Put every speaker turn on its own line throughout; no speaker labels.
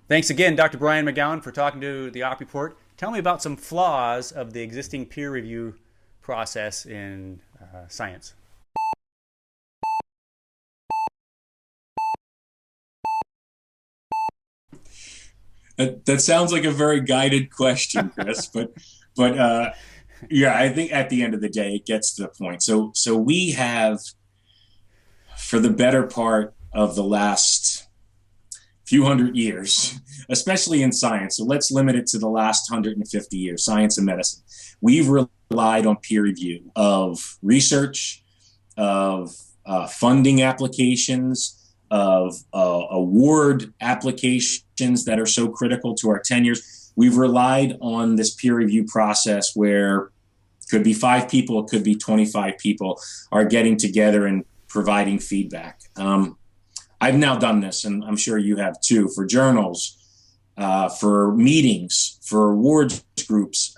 Thanks again, Dr. Brian McGowan, for talking to the Op Report. Tell me about some flaws of the existing peer review process in science.
That sounds like a very guided question, Chris. But yeah, I think at the end of the day, it gets to the point. So we have, for the better part of the last few hundred years, especially in science. So let's limit it to the last 150 years, science and medicine. We've relied on peer review of research, of funding applications, of award applications that are so critical to our tenures. We've relied on this peer review process where it could be 5 people, it could be 25 people are getting together and providing feedback. I've now done this, and I'm sure you have too, for journals, for meetings, for awards groups.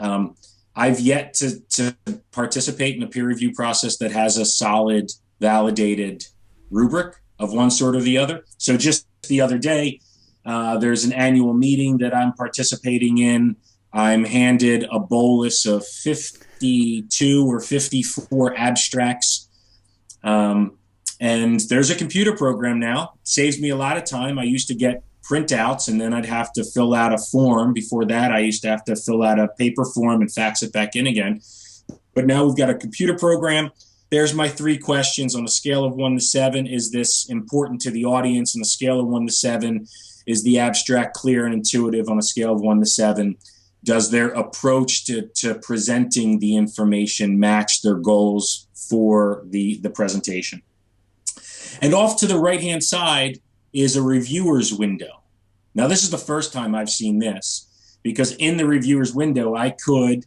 I've yet to participate in a peer review process that has a solid, validated rubric of one sort or the other. So just the other day, there's an annual meeting that I'm participating in. I'm handed a bolus of 52 or 54 abstracts. And there's a computer program now. It saves me a lot of time. I used to get printouts and then I'd have to fill out a form. Before that, I used to have to fill out a paper form and fax it back in again. But now we've got a computer program. There's my 3 questions on a scale of 1 to 7. Is this important to the audience? On a scale of 1 to 7, is the abstract clear and intuitive? On a scale of 1 to 7, does their approach to presenting the information match their goals for the presentation? And off to the right-hand side is a reviewer's window. Now, this is the first time I've seen this, because in the reviewer's window, I could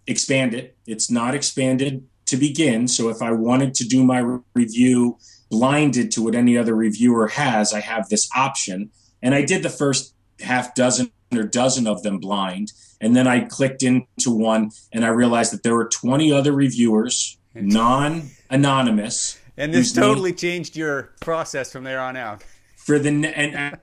expand it. It's not expanded to begin. So if I wanted to do my review blinded to what any other reviewer has, I have this option. And I did the first half dozen or dozen of them blind. And then I clicked into one and I realized that there were 20 other reviewers, non-anonymous.
And this totally changed your process from there on out.
And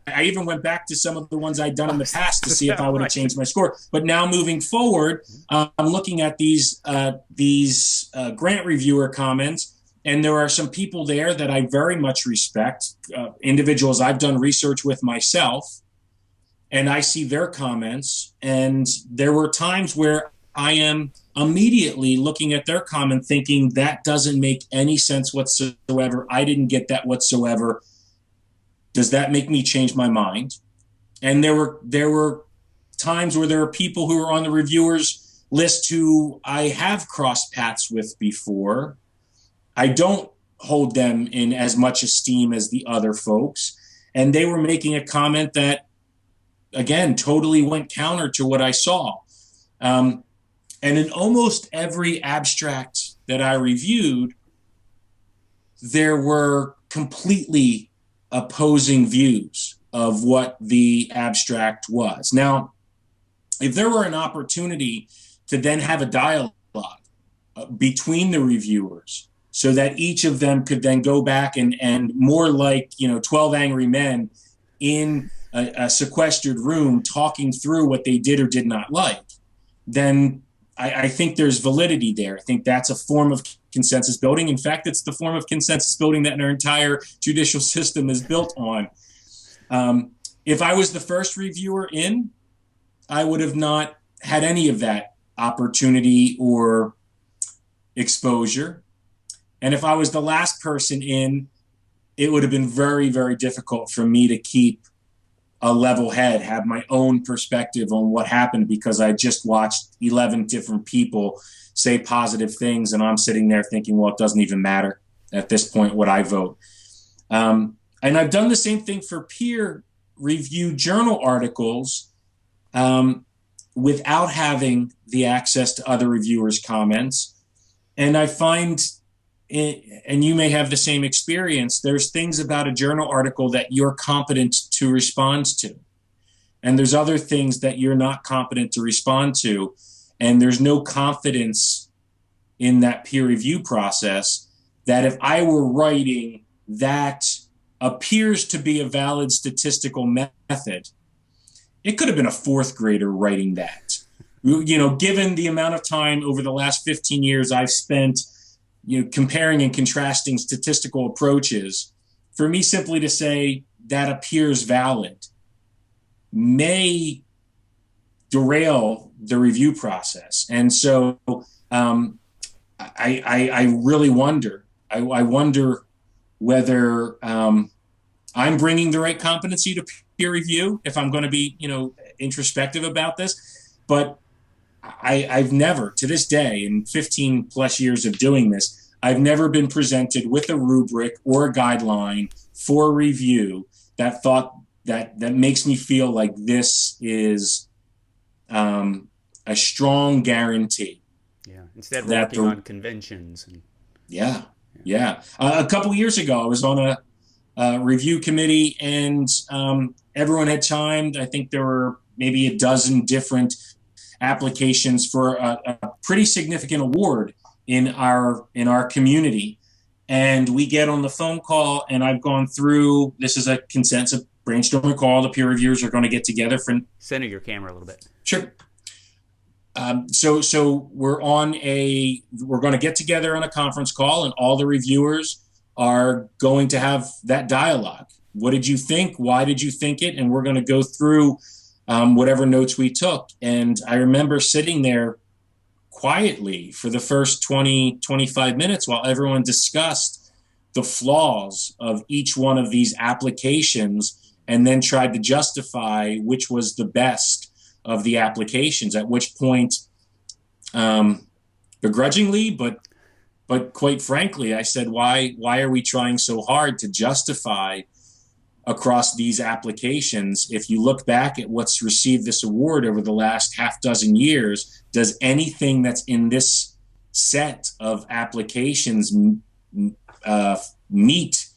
I even went back to some of the ones I'd done in the past to see if I would have changed my score. But now moving forward, I'm looking at these grant reviewer comments, and there are some people there that I very much respect, individuals I've done research with myself, and I see their comments. And there were times where I am immediately looking at their comment thinking that doesn't make any sense whatsoever. I didn't get that whatsoever. Does that make me change my mind? And there were times where there are people who are on the reviewers list who I have crossed paths with before. I don't hold them in as much esteem as the other folks. And they were making a comment that, again, totally went counter to what I saw. And in almost every abstract that I reviewed, there were completely opposing views of what the abstract was. Now, if there were an opportunity to then have a dialogue between the reviewers so that each of them could then go back and more like, 12 Angry Men in a sequestered room talking through what they did or did not like, then I think there's validity there. I think that's a form of consensus building. In fact, it's the form of consensus building that our entire judicial system is built on. If I was the first reviewer in, I would have not had any of that opportunity or exposure. And if I was the last person in, it would have been very, very difficult for me to keep a level head, have my own perspective on what happened, because I just watched 11 different people say positive things. And I'm sitting there thinking, well, it doesn't even matter at this point what I vote. And I've done the same thing for peer review journal articles without having the access to other reviewers' comments. And I find, and you may have the same experience, there's things about a journal article that you're competent to respond to. And there's other things that you're not competent to respond to. And there's no confidence in that peer review process that if I were writing that appears to be a valid statistical method, it could have been a fourth grader writing that. Given the amount of time over the last 15 years I've spent, comparing and contrasting statistical approaches, for me simply to say that appears valid may derail the review process. And so I really wonder. I wonder whether I'm bringing the right competency to peer review if I'm going to be, introspective about this. But I've never, to this day, in 15 plus years of doing this, I've never been presented with a rubric or a guideline for review that makes me feel like this is a strong guarantee.
Yeah. Instead of working on conventions.
Yeah. A couple years ago, I was on a review committee, and everyone had timed. I think there were maybe a dozen different applications for a pretty significant award in our community. And we get on the phone call, and I've gone through, this is a consensus brainstorming call. The peer reviewers are going to get together for...
Center your camera a little bit.
Sure. So we're going to get together on a conference call, and all the reviewers are going to have that dialogue. What did you think? Why did you think it? And we're going to go through whatever notes we took. And I remember sitting there quietly for the first 25 minutes while everyone discussed the flaws of each one of these applications, and then tried to justify which was the best of the applications, at which point, begrudgingly, but quite frankly, I said, why are we trying so hard to justify across these applications? If you look back at what's received this award over the last half dozen years, does anything that's in this set of applications meet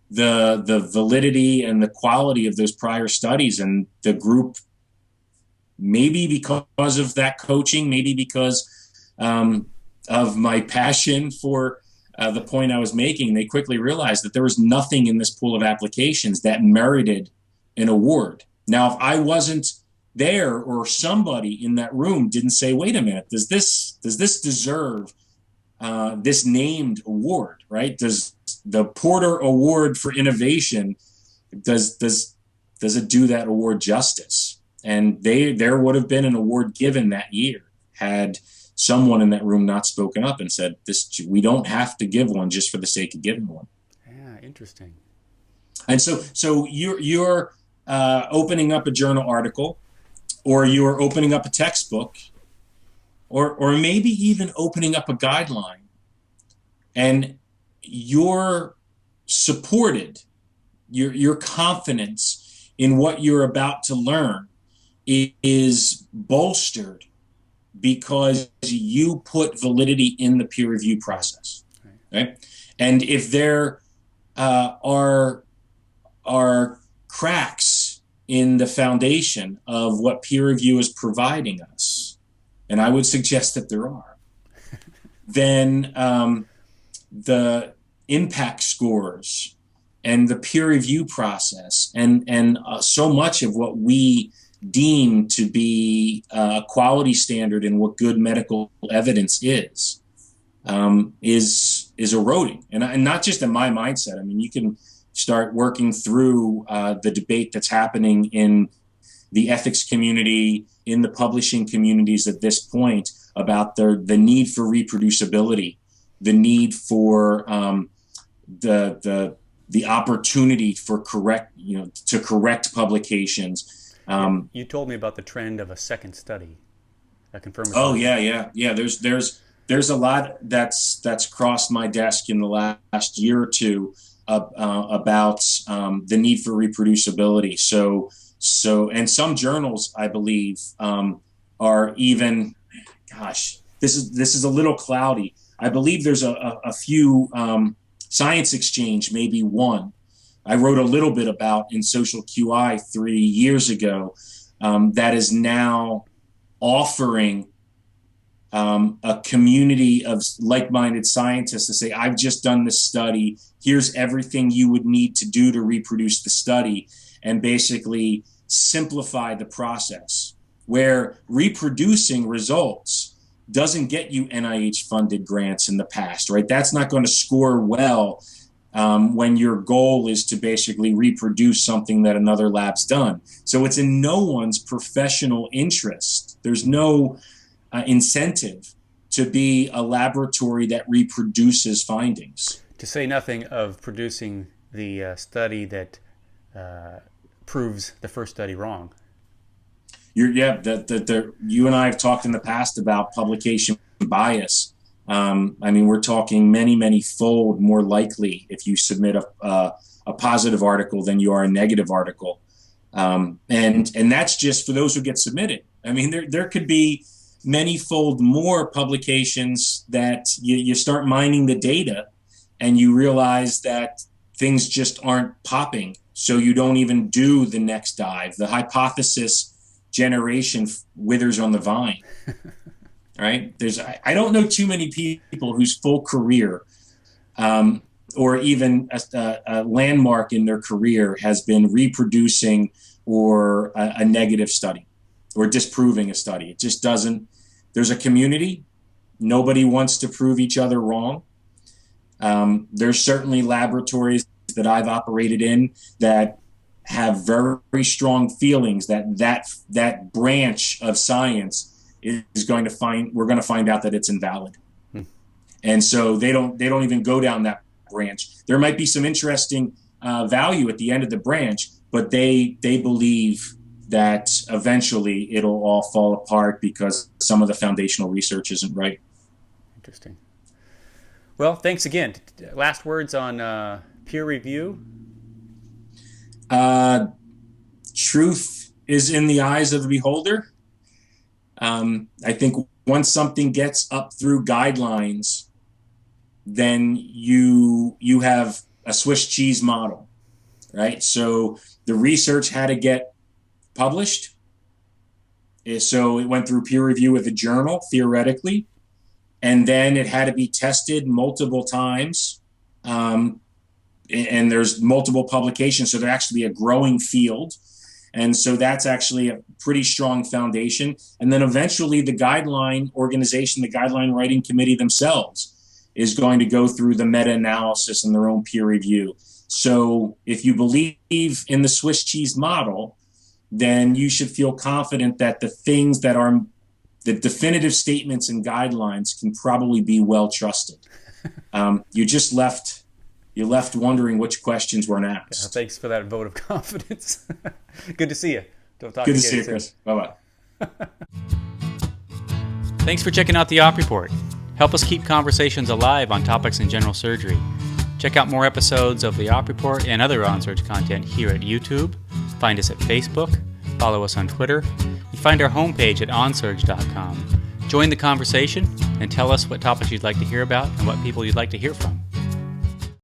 the validity and the quality of those prior studies? And the group, maybe because of that coaching, maybe because of my passion for the point I was making, they quickly realized that there was nothing in this pool of applications that merited an award. Now, if I wasn't there, or somebody in that room didn't say, wait a minute, does this deserve this named award, right? Does the Porter Award for Innovation, does it do that award justice? And there would have been an award given that year had someone in that room not spoken up and said, we don't have to give one just for the sake of giving one.
Yeah, interesting.
And so you're opening up a journal article, or you're opening up a textbook, or maybe even opening up a guideline, and you're supported, your confidence in what you're about to learn is bolstered because you put validity in the peer review process. Right? And if there are cracks in the foundation of what peer review is providing us, and I would suggest that there are, then the impact scores and the peer review process and so much of what we deem to be a quality standard and what good medical evidence is eroding. And not just in my mindset. I mean, you can start working through the debate that's happening in the ethics community, in the publishing communities at this point, about the need for reproducibility, the need for the opportunity for correct publications.
You told me about the trend of a second study, a confirmatory.
Oh yeah. There's a lot that's crossed my desk in the last year or two about the need for reproducibility. So and some journals, I believe, are even, this is a little cloudy. I believe there's a few, Science Exchange, maybe one. I wrote a little bit about in Social QI 3 years ago, that is now offering a community of like-minded scientists to say, I've just done this study. Here's everything you would need to do to reproduce the study. And basically simplify the process, where reproducing results doesn't get you NIH-funded grants in the past, right? That's not going to score well when your goal is to basically reproduce something that another lab's done. So it's in no one's professional interest. There's no incentive to be a laboratory that reproduces findings.
To say nothing of producing the study that proves the first study wrong.
You and I have talked in the past about publication bias. We're talking many fold more likely if you submit a positive article than you are a negative article, and that's just for those who get submitted. There could be many fold more publications that you start mining the data, and you realize that things just aren't popping, so you don't even do the next dive. The hypothesis generation withers on the vine. Right? I don't know too many people whose full career, or even a landmark in their career, has been reproducing or a negative study or disproving a study. It just doesn't. There's a community. Nobody wants to prove each other wrong. There's certainly laboratories that I've operated in that have very, very strong feelings that branch of science is going to we're going to find out that it's invalid. And so they don't even go down that branch. There might be some interesting value at the end of the branch, but they believe that eventually it'll all fall apart because some of the foundational research isn't right.
Interesting. Well, thanks again. Last words on peer review?
Truth is in the eyes of the beholder. I think once something gets up through guidelines, then you have a Swiss cheese model, right? So the research had to get published. So it went through peer review with a journal, theoretically, and then it had to be tested multiple times. And there's multiple publications, so there's actually a growing field. And so that's actually a pretty strong foundation. And then eventually the guideline organization, the guideline writing committee themselves, is going to go through the meta-analysis and their own peer review. So if you believe in the Swiss cheese model, then you should feel confident that the things that are the definitive statements and guidelines can probably be well trusted. You left wondering which questions weren't asked.
Yeah, thanks for that vote of confidence. Good to see you.
Good to see you, Chris. Bye-bye.
Thanks for checking out the Op Report. Help us keep conversations alive on topics in general surgery. Check out more episodes of the Op Report and other OnSurge content here at YouTube. Find us at Facebook. Follow us on Twitter. And find our homepage at onsurge.com. Join the conversation and tell us what topics you'd like to hear about and what people you'd like to hear from.